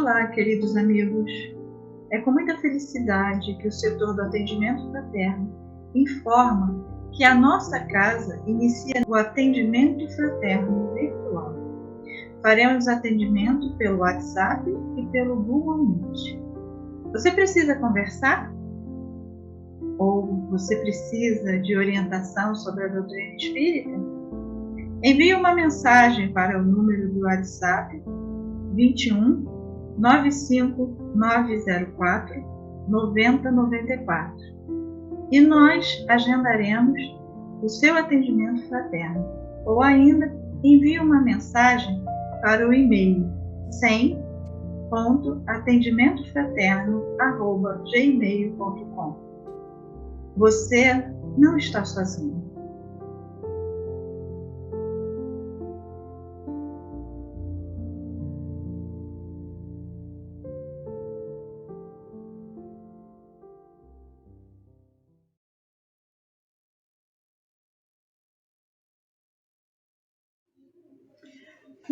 Olá, queridos amigos. É com muita felicidade que o setor do atendimento fraterno informa que a nossa casa inicia o atendimento fraterno virtual. Faremos atendimento pelo WhatsApp e pelo Google Meet. Você precisa conversar? Ou você precisa de orientação sobre a doutrina espírita? Envie uma mensagem para o número do WhatsApp 21 95904 9094 e nós agendaremos o seu atendimento fraterno. Ou ainda, envie uma mensagem para o e-mail 100.atendimentofraterno@gmail.com. Você não está sozinho.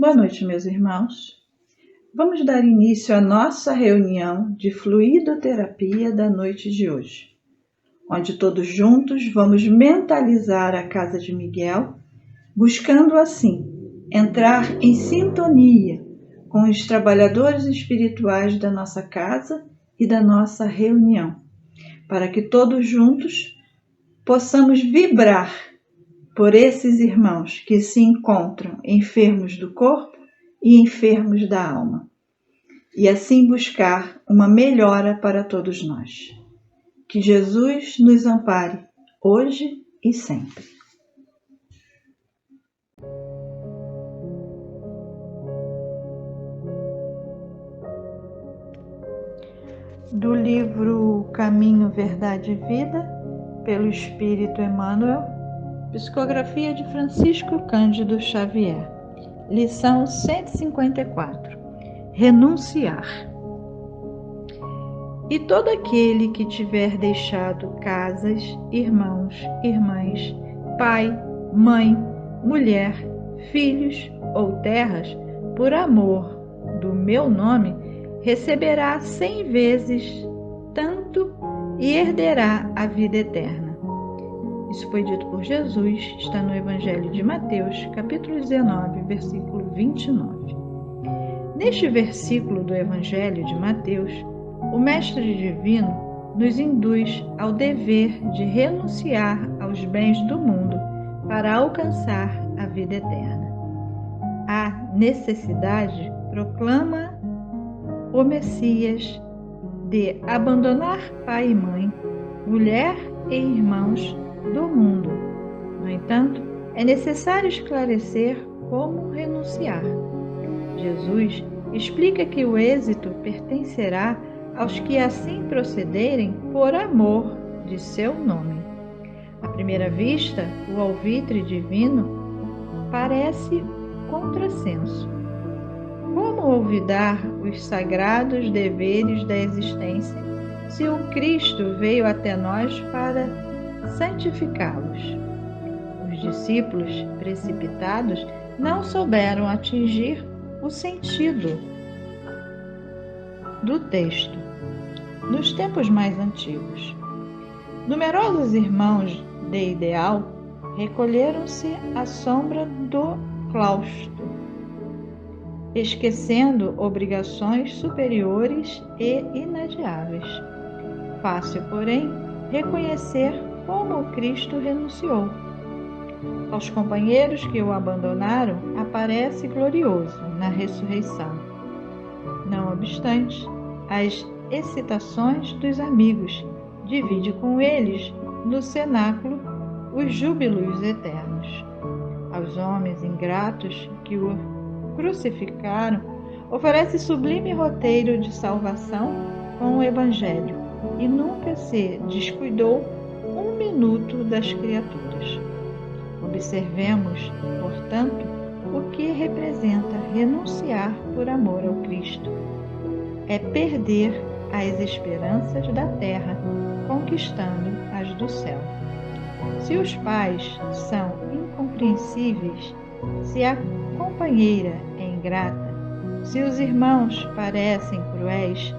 Boa noite, meus irmãos. Vamos dar início à nossa reunião de fluidoterapia da noite de hoje, onde todos juntos vamos mentalizar a casa de Miguel, buscando assim entrar em sintonia com os trabalhadores espirituais da nossa casa e da nossa reunião, para que todos juntos possamos vibrar por esses irmãos que se encontram enfermos do corpo e enfermos da alma, e assim buscar uma melhora para todos nós. Que Jesus nos ampare hoje e sempre. Do livro Caminho, Verdade e Vida, pelo Espírito Emmanuel, psicografia de Francisco Cândido Xavier, lição 154, renunciar. E todo aquele que tiver deixado casas, irmãos, irmãs, pai, mãe, mulher, filhos ou terras, por amor do meu nome, receberá 100 vezes e herderá a vida eterna. Isso foi dito por Jesus, está no Evangelho de Mateus, capítulo 19, versículo 29. Neste versículo do Evangelho de Mateus, o Mestre Divino nos induz ao dever de renunciar aos bens do mundo para alcançar a vida eterna. A necessidade, proclama o Messias, de abandonar pai e mãe, mulher e irmãos do mundo. No entanto, é necessário esclarecer como renunciar. Jesus explica que o êxito pertencerá aos que assim procederem por amor de seu nome. À primeira vista, o alvitre divino parece contrassenso. Como olvidar os sagrados deveres da existência se o Cristo veio até nós para santificá-los? Os discípulos precipitados não souberam atingir o sentido do texto. Nos tempos mais antigos, numerosos irmãos de ideal recolheram-se à sombra do claustro, esquecendo obrigações superiores e inadiáveis. Fácil, porém, reconhecer como o Cristo renunciou. Aos companheiros que o abandonaram, aparece glorioso na ressurreição. Não obstante, as excitações dos amigos divide com eles no cenáculo os júbilos eternos. Aos homens ingratos que o crucificaram, oferece sublime roteiro de salvação com o Evangelho e nunca se descuidou um minuto das criaturas. Observemos, portanto, o que representa renunciar por amor ao Cristo. É perder as esperanças da terra, conquistando as do céu. Se os pais são incompreensíveis, se a companheira é ingrata, se os irmãos parecem cruéis,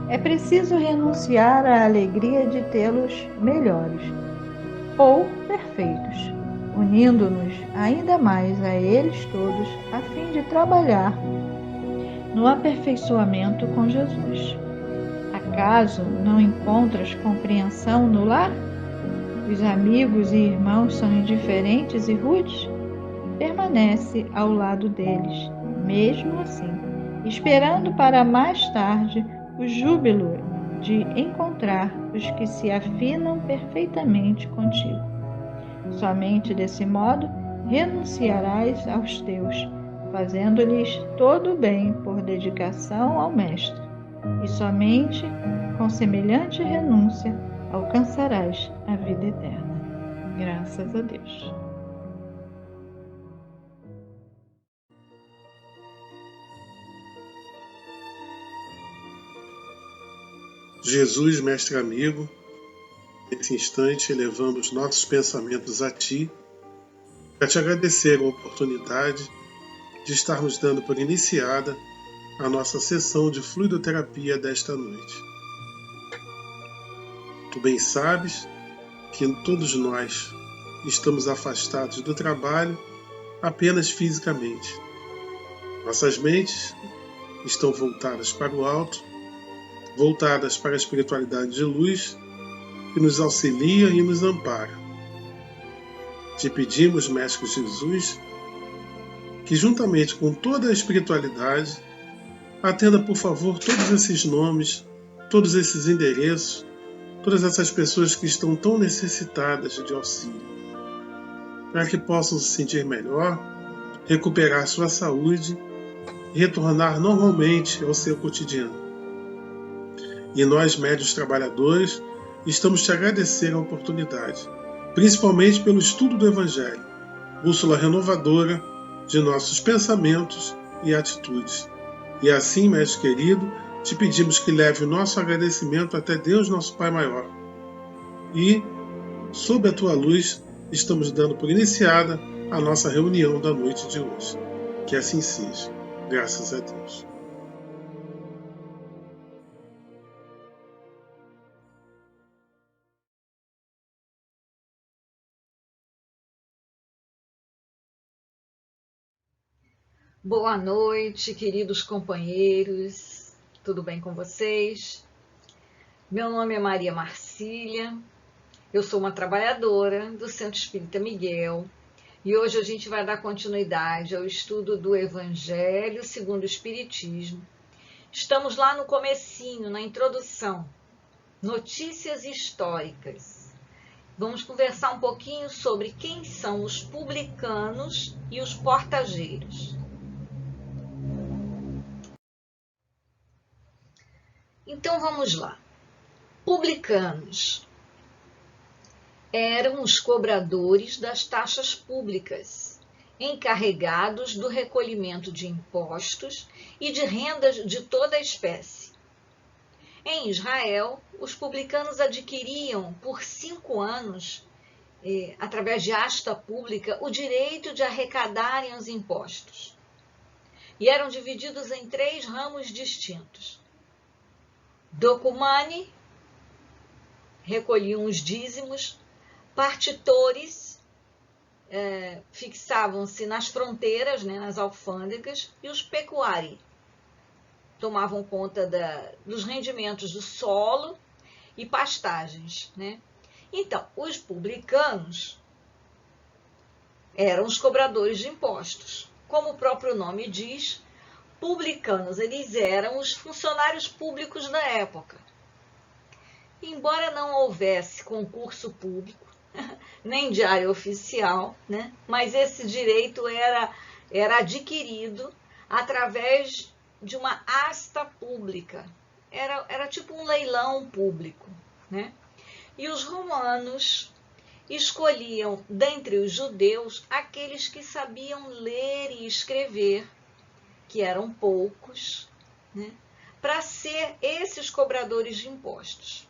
é preciso renunciar à alegria de tê-los melhores ou perfeitos, unindo-nos ainda mais a eles todos a fim de trabalhar no aperfeiçoamento com Jesus. Acaso não encontras compreensão no lar? Os amigos e irmãos são indiferentes e rudes? Permanece ao lado deles, mesmo assim, esperando para mais tarde o júbilo de encontrar os que se afinam perfeitamente contigo. Somente desse modo renunciarás aos teus, fazendo-lhes todo o bem por dedicação ao Mestre, e somente com semelhante renúncia alcançarás a vida eterna. Graças a Deus. Jesus, Mestre amigo, nesse instante elevamos nossos pensamentos a Ti, para Te agradecer a oportunidade de estarmos dando por iniciada a nossa sessão de fluidoterapia desta noite. Tu bem sabes que todos nós estamos afastados do trabalho apenas fisicamente. Nossas mentes estão voltadas para o alto, voltadas para a espiritualidade de luz que nos auxilia e nos ampara. Te pedimos, Mestre Jesus, que juntamente com toda a espiritualidade, atenda por favor todos esses nomes, todos esses endereços, todas essas pessoas que estão tão necessitadas de auxílio, para que possam se sentir melhor, recuperar sua saúde e retornar normalmente ao seu cotidiano. E nós, médiuns trabalhadores, estamos te agradecer a oportunidade, principalmente pelo estudo do Evangelho, bússola renovadora de nossos pensamentos e atitudes. E assim, Mestre querido, te pedimos que leve o nosso agradecimento até Deus, nosso Pai maior. E, sob a tua luz, estamos dando por iniciada a nossa reunião da noite de hoje. Que assim seja. Graças a Deus. Boa noite, queridos companheiros. Tudo bem com vocês? Meu nome é Maria Marcília. Eu sou uma trabalhadora do Centro Espírita Miguel e hoje a gente vai dar continuidade ao estudo do Evangelho segundo o Espiritismo. Estamos lá no comecinho, na introdução, notícias históricas. Vamos conversar um pouquinho sobre quem são os publicanos e os portageiros. Então vamos lá. Publicanos eram os cobradores das taxas públicas, encarregados do recolhimento de impostos e de rendas de toda a espécie. Em Israel, os publicanos adquiriam por 5 anos, através de asta pública, o direito de arrecadarem os impostos. E eram divididos em 3 ramos distintos. Documani, recolhiam os dízimos, partitores, fixavam-se nas fronteiras, nas alfândegas, e os pecuari, tomavam conta dos rendimentos do solo e pastagens. Então, os publicanos eram os cobradores de impostos. Como o próprio nome diz, publicanos, eles eram os funcionários públicos da época. Embora não houvesse concurso público, nem diário oficial, mas esse direito era adquirido através de uma asta pública. Era tipo um leilão público. E os romanos escolhiam dentre os judeus aqueles que sabiam ler e escrever, que eram poucos, para ser esses cobradores de impostos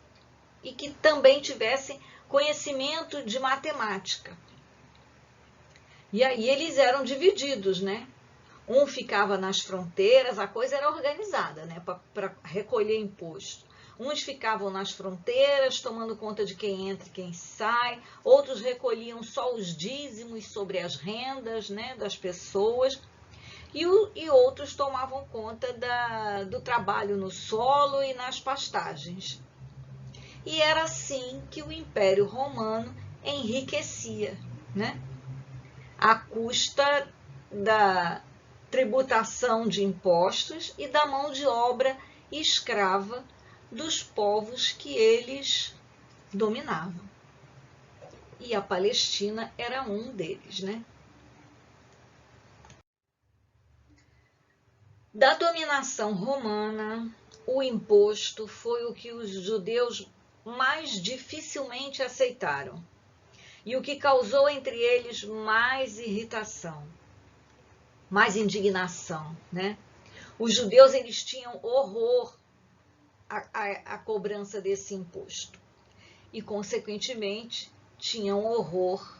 e que também tivessem conhecimento de matemática. E aí eles eram divididos, Um ficava nas fronteiras, a coisa era organizada, para recolher imposto. Uns ficavam nas fronteiras, tomando conta de quem entra e quem sai. Outros recolhiam só os dízimos sobre as rendas, das pessoas. E outros tomavam conta do trabalho no solo e nas pastagens. E era assim que o Império Romano enriquecia, à custa da tributação de impostos e da mão de obra escrava dos povos que eles dominavam. E a Palestina era um deles, Da dominação romana, o imposto foi o que os judeus mais dificilmente aceitaram e o que causou entre eles mais irritação, mais indignação, Os judeus, eles tinham horror à cobrança desse imposto e, consequentemente, tinham horror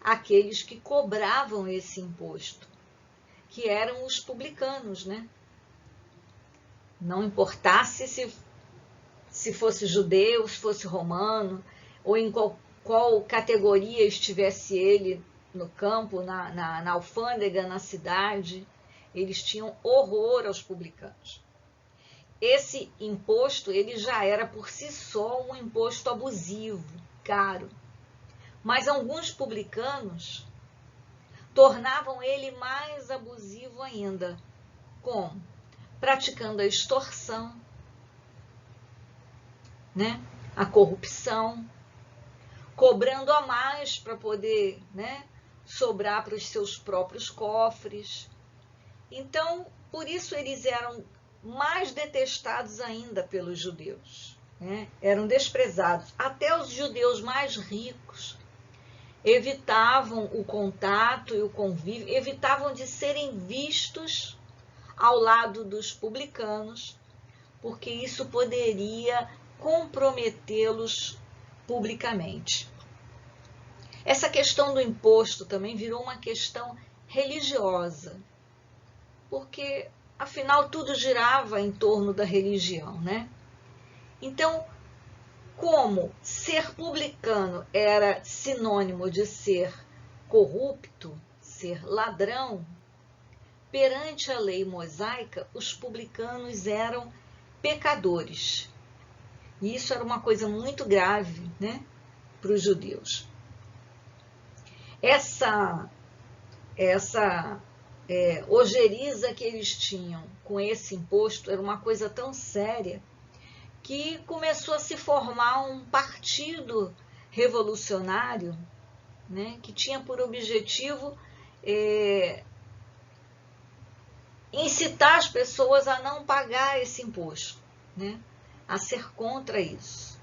àqueles que cobravam esse imposto, que eram os publicanos, Não importasse se fosse judeu, se fosse romano, ou em qual categoria estivesse ele no campo, na alfândega, na cidade, eles tinham horror aos publicanos. Esse imposto, ele já era por si só um imposto abusivo, caro. Mas alguns publicanos tornavam ele mais abusivo ainda. Como? Praticando a extorsão, a corrupção, cobrando a mais para poder, sobrar para os seus próprios cofres. Então, por isso eles eram mais detestados ainda pelos judeus, Eram desprezados. Até os judeus mais ricos evitavam o contato e o convívio, evitavam de serem vistos ao lado dos publicanos, porque isso poderia comprometê-los publicamente. Essa questão do imposto também virou uma questão religiosa, porque, afinal, tudo girava em torno da religião, Então, como ser publicano era sinônimo de ser corrupto, ser ladrão, perante a lei mosaica, os publicanos eram pecadores. E isso era uma coisa muito grave, né, para os judeus. Essa ojeriza que eles tinham com esse imposto era uma coisa tão séria que começou a se formar um partido revolucionário, né, que tinha por objetivo incitar as pessoas a não pagar esse imposto, né, a ser contra isso.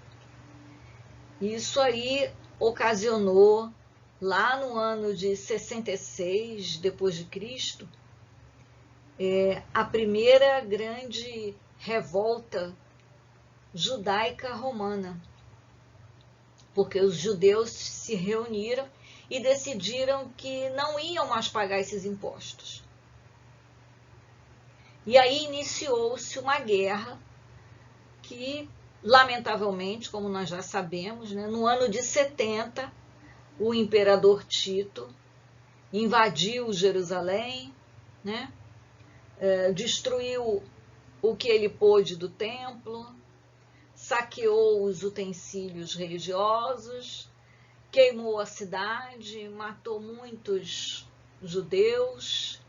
Isso aí ocasionou, lá no ano de 66 depois de Cristo, a primeira grande revolta judaica romana, porque os judeus se reuniram e decidiram que não iam mais pagar esses impostos. E aí iniciou-se uma guerra que, lamentavelmente, como nós já sabemos, né, no ano de 70, o imperador Tito invadiu Jerusalém, né, destruiu o que ele pôde do templo, saqueou os utensílios religiosos, queimou a cidade, matou muitos judeus,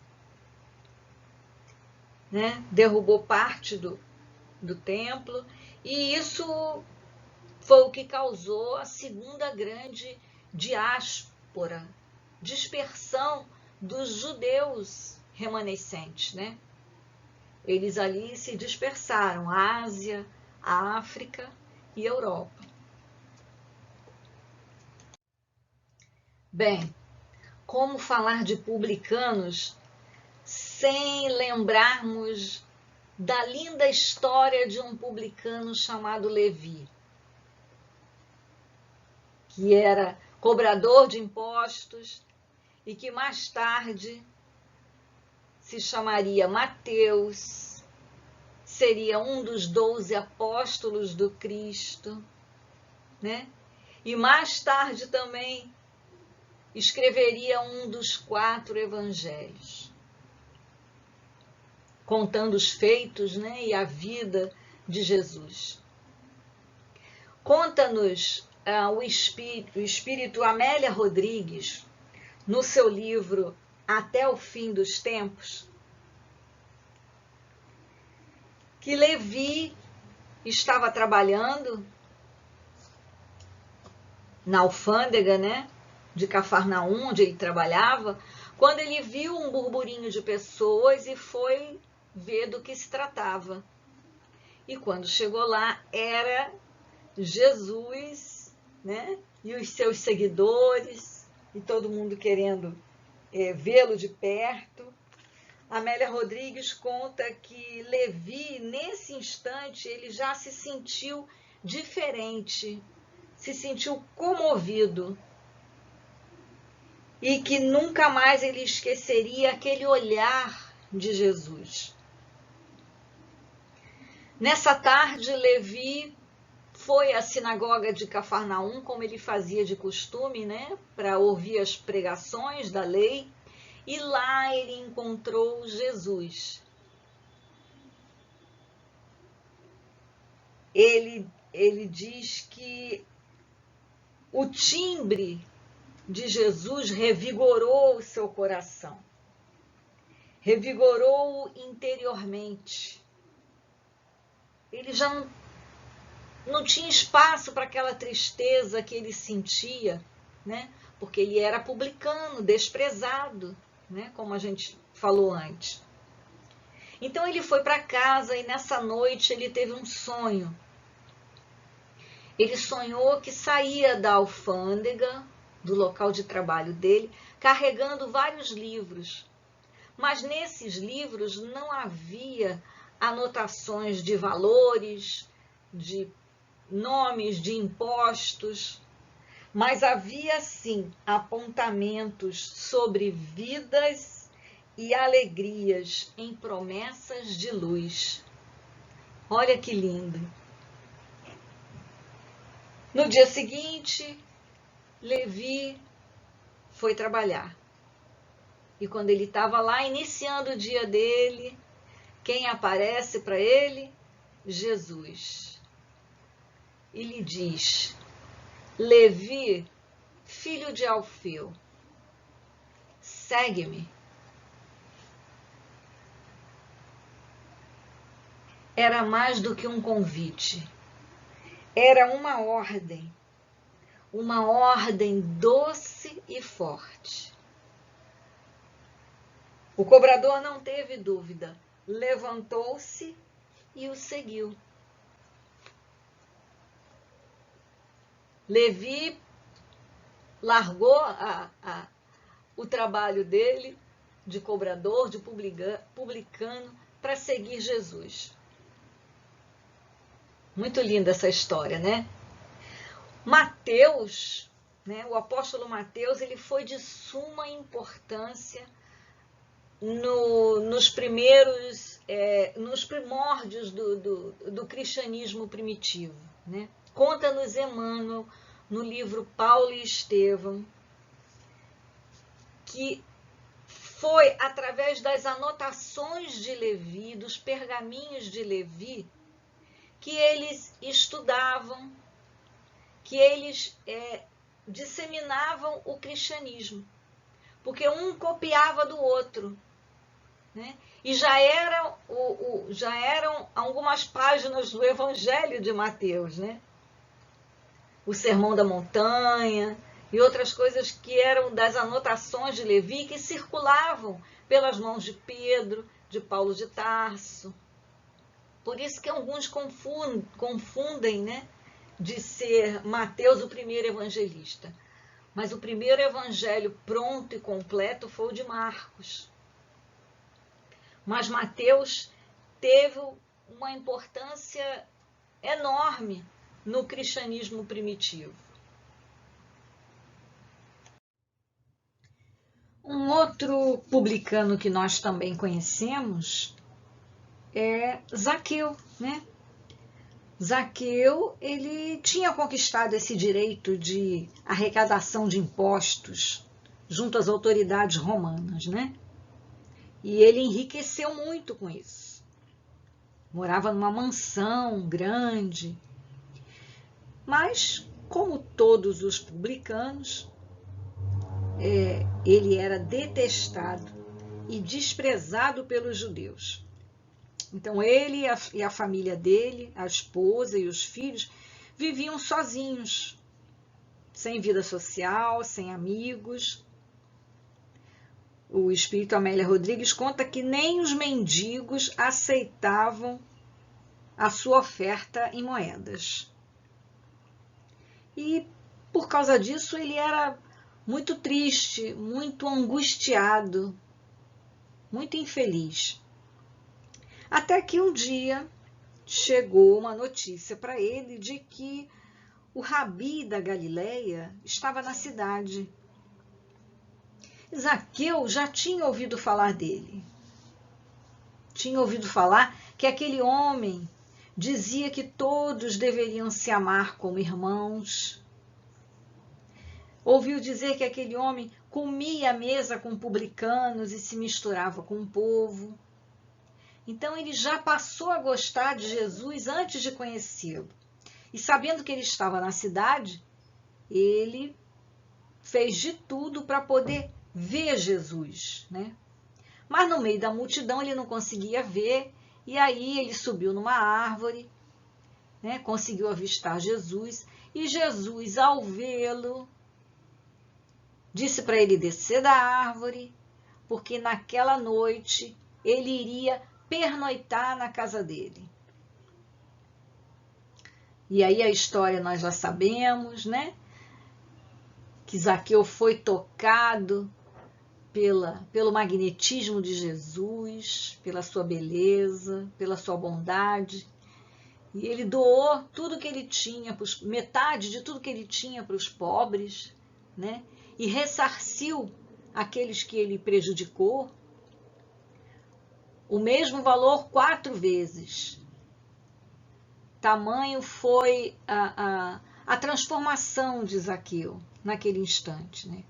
né, derrubou parte do templo, e isso foi o que causou a segunda grande diáspora, dispersão dos judeus remanescentes, né? Eles ali se dispersaram, a Ásia, a África e a Europa. Bem, como falar de publicanos sem lembrarmos da linda história de um publicano chamado Levi, que era cobrador de impostos e que mais tarde se chamaria Mateus, seria um dos 12 apóstolos do Cristo, né? E mais tarde também escreveria um dos 4 evangelhos, contando os feitos, né, e a vida de Jesus. Conta-nos o espírito Amélia Rodrigues, no seu livro Até o Fim dos Tempos, que Levi estava trabalhando na alfândega, né, de Cafarnaum, onde ele trabalhava, quando ele viu um burburinho de pessoas e foi ver do que se tratava. E quando chegou lá, era Jesus, né, e os seus seguidores, e todo mundo querendo vê-lo de perto. Amélia Rodrigues conta que Levi, nesse instante, ele já se sentiu diferente, se sentiu comovido, e que nunca mais ele esqueceria aquele olhar de Jesus. Nessa tarde, Levi foi à sinagoga de Cafarnaum, como ele fazia de costume, né, para ouvir as pregações da lei, e lá ele encontrou Jesus. Ele diz que o timbre de Jesus revigorou o seu coração, revigorou-o interiormente. Ele já não tinha espaço para aquela tristeza que ele sentia, né? Porque ele era publicano, desprezado, né? Como a gente falou antes. Então ele foi para casa e nessa noite ele teve um sonho. Ele sonhou que saía da alfândega, do local de trabalho dele, carregando vários livros. Mas nesses livros não havia anotações de valores, de nomes de impostos, mas havia sim apontamentos sobre vidas e alegrias em promessas de luz. Olha que lindo! No dia seguinte, Levi foi trabalhar. E quando ele estava lá iniciando o dia dele, quem aparece para ele? Jesus. E lhe diz: Levi, filho de Alfeu, segue-me. Era mais do que um convite, era uma ordem doce e forte. O cobrador não teve dúvida, levantou-se e o seguiu. Levi largou o trabalho dele de cobrador, de publicano, para seguir Jesus. Muito linda essa história, né? Mateus, né, o apóstolo Mateus, ele foi de suma importância nos primórdios do cristianismo primitivo, né? Conta-nos Emmanuel, no livro Paulo e Estevão, que foi através das anotações de Levi, dos pergaminhos de Levi, que eles estudavam, que eles disseminavam o cristianismo, porque um copiava do outro, né? E já eram algumas páginas do Evangelho de Mateus, né? O Sermão da Montanha e outras coisas que eram das anotações de Levi, que circulavam pelas mãos de Pedro, de Paulo de Tarso. Por isso que alguns confundem, né, de ser Mateus o primeiro evangelista. Mas o primeiro evangelho pronto e completo foi o de Marcos. Mas Mateus teve uma importância enorme no cristianismo primitivo. Um outro publicano que nós também conhecemos é Zaqueu, né? Zaqueu, ele tinha conquistado esse direito de arrecadação de impostos junto às autoridades romanas, né? E ele enriqueceu muito com isso. Morava numa mansão grande. Mas, como todos os publicanos, ele era detestado e desprezado pelos judeus. Então ele e a família dele, a esposa e os filhos, viviam sozinhos, sem vida social, sem amigos. O espírito Amélia Rodrigues conta que nem os mendigos aceitavam a sua oferta em moedas. E por causa disso ele era muito triste, muito angustiado, muito infeliz. Até que um dia chegou uma notícia para ele de que o Rabi da Galileia estava na cidade. Zaqueu já tinha ouvido falar dele. Tinha ouvido falar que aquele homem dizia que todos deveriam se amar como irmãos. Ouviu dizer que aquele homem comia à mesa com publicanos e se misturava com o povo. Então ele já passou a gostar de Jesus antes de conhecê-lo. E sabendo que ele estava na cidade, ele fez de tudo para poder ver Jesus, né? Mas no meio da multidão ele não conseguia ver, e aí ele subiu numa árvore, né? Conseguiu avistar Jesus, e Jesus, ao vê-lo, disse para ele descer da árvore, porque naquela noite ele iria pernoitar na casa dele. E aí a história nós já sabemos, né? Que Zaqueu foi tocado pelo magnetismo de Jesus, pela sua beleza, pela sua bondade. E ele doou tudo que ele tinha, metade de tudo que ele tinha para os pobres, né? E ressarciu aqueles que ele prejudicou, o mesmo valor 4 vezes. Tamanho foi a transformação de Zaqueu naquele instante, né?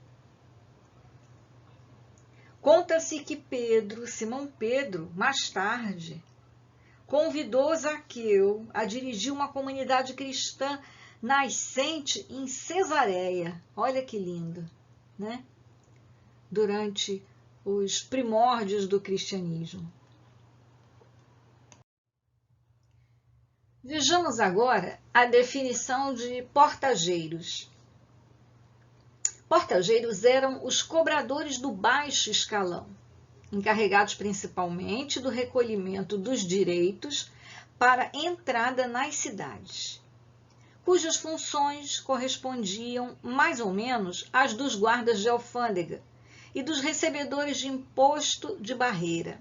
Conta-se que Simão Pedro, mais tarde, convidou Zaqueu a dirigir uma comunidade cristã nascente em Cesareia. Olha que lindo, né? Durante os primórdios do cristianismo. Vejamos agora a definição de portageiros. Portageiros eram os cobradores do baixo escalão, encarregados principalmente do recolhimento dos direitos para entrada nas cidades, cujas funções correspondiam mais ou menos às dos guardas de alfândega e dos recebedores de imposto de barreira.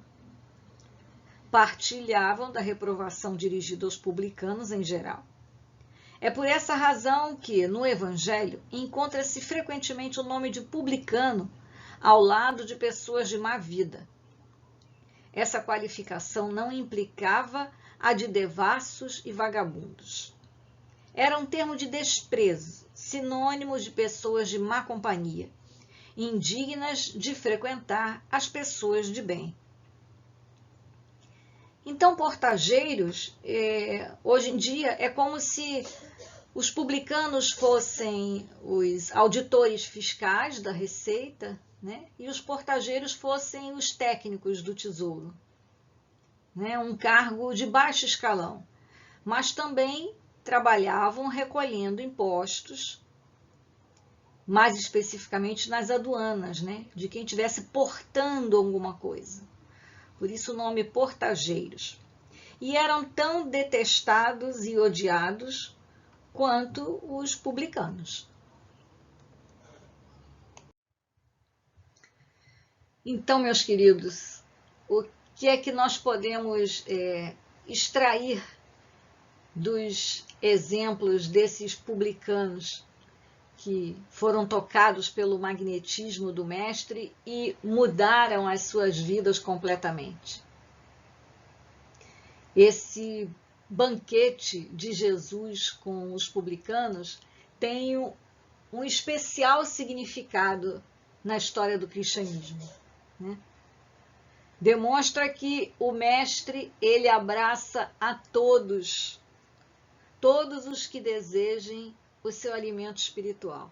Partilhavam da reprovação dirigida aos publicanos em geral. É por essa razão que, no Evangelho, encontra-se frequentemente o nome de publicano ao lado de pessoas de má vida. Essa qualificação não implicava a de devassos e vagabundos. Era um termo de desprezo, sinônimo de pessoas de má companhia, indignas de frequentar as pessoas de bem. Então, portageiros, hoje em dia, é como se os publicanos fossem os auditores fiscais da Receita, né? E os portageiros fossem os técnicos do Tesouro, né? Um cargo de baixo escalão, mas também trabalhavam recolhendo impostos, mais especificamente nas aduanas, né? De quem estivesse portando alguma coisa. Por isso o nome portageiros. E eram tão detestados e odiados quanto os publicanos. Então, meus queridos, o que é que nós podemos extrair dos exemplos desses publicanos que foram tocados pelo magnetismo do Mestre e mudaram as suas vidas completamente? Esse banquete de Jesus com os publicanos tem um especial significado na história do cristianismo, né? Demonstra que o Mestre, ele abraça a todos os que desejem o seu alimento espiritual.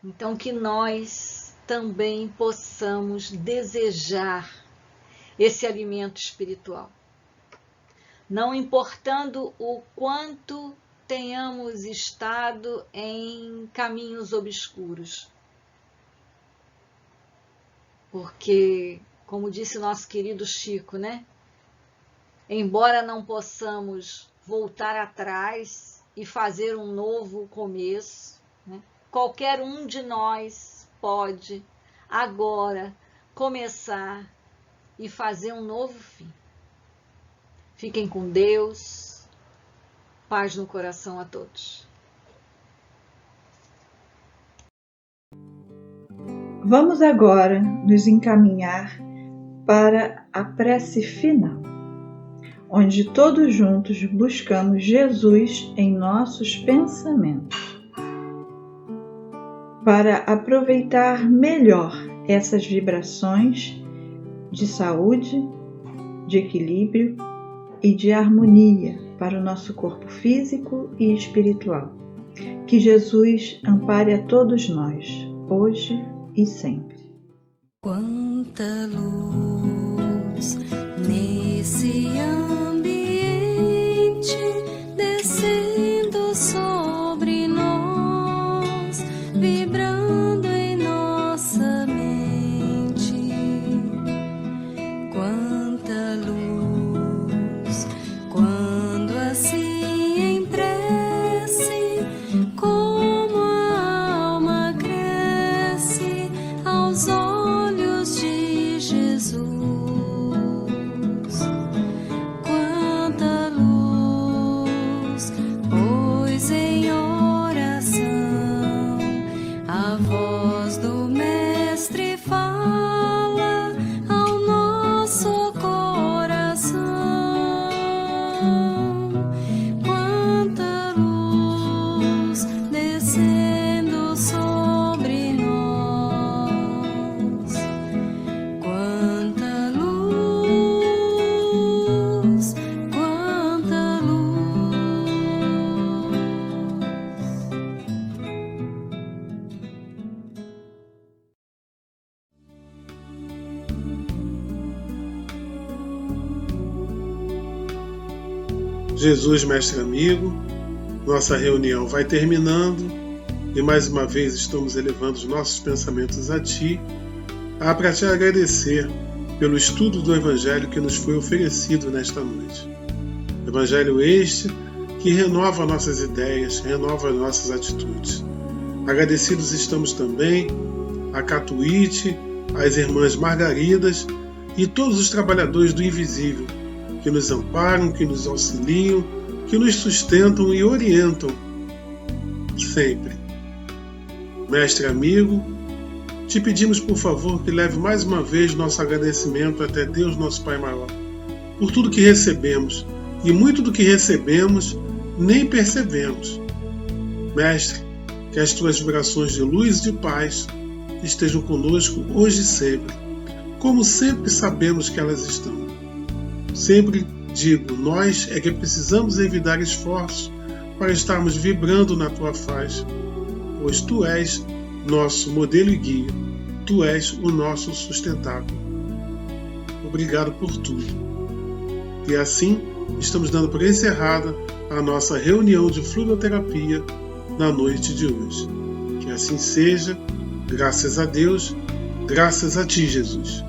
Então, que nós também possamos desejar esse alimento espiritual. Não importando o quanto tenhamos estado em caminhos obscuros. Porque, como disse nosso querido Chico, né? Embora não possamos voltar atrás e fazer um novo começo, né? Qualquer um de nós pode agora começar e fazer um novo fim. Fiquem com Deus, paz no coração a todos. Vamos agora nos encaminhar para a prece final, onde todos juntos buscamos Jesus em nossos pensamentos, para aproveitar melhor essas vibrações de saúde, de equilíbrio e de harmonia para o nosso corpo físico e espiritual. Que Jesus ampare a todos nós, hoje e sempre. Quanta luz nesse ambiente descendo sobre nós, vibrando em nossa mente. Quanta luz quando assim em prece, como a alma cresce aos olhos de Jesus. Quanta luz Jesus, mestre amigo, nossa reunião vai terminando e mais uma vez estamos elevando os nossos pensamentos a Ti, para Te agradecer pelo estudo do Evangelho que nos foi oferecido nesta noite. Evangelho este que renova nossas ideias, renova nossas atitudes. Agradecidos estamos também a Catuíte, às irmãs Margaridas e todos os trabalhadores do invisível que nos amparam, que nos auxiliam, que nos sustentam e orientam sempre. Mestre amigo, te pedimos por favor que leve mais uma vez nosso agradecimento até Deus nosso Pai maior, por tudo que recebemos, e muito do que recebemos nem percebemos. Mestre, que as tuas vibrações de luz e de paz estejam conosco hoje e sempre, como sempre sabemos que elas estão. Sempre digo, nós é que precisamos evitar esforços para estarmos vibrando na tua face, pois tu és nosso modelo e guia, tu és o nosso sustentáculo. Obrigado por tudo. E assim, estamos dando por encerrada a nossa reunião de fluidoterapia na noite de hoje. Que assim seja, graças a Deus, graças a Ti, Jesus.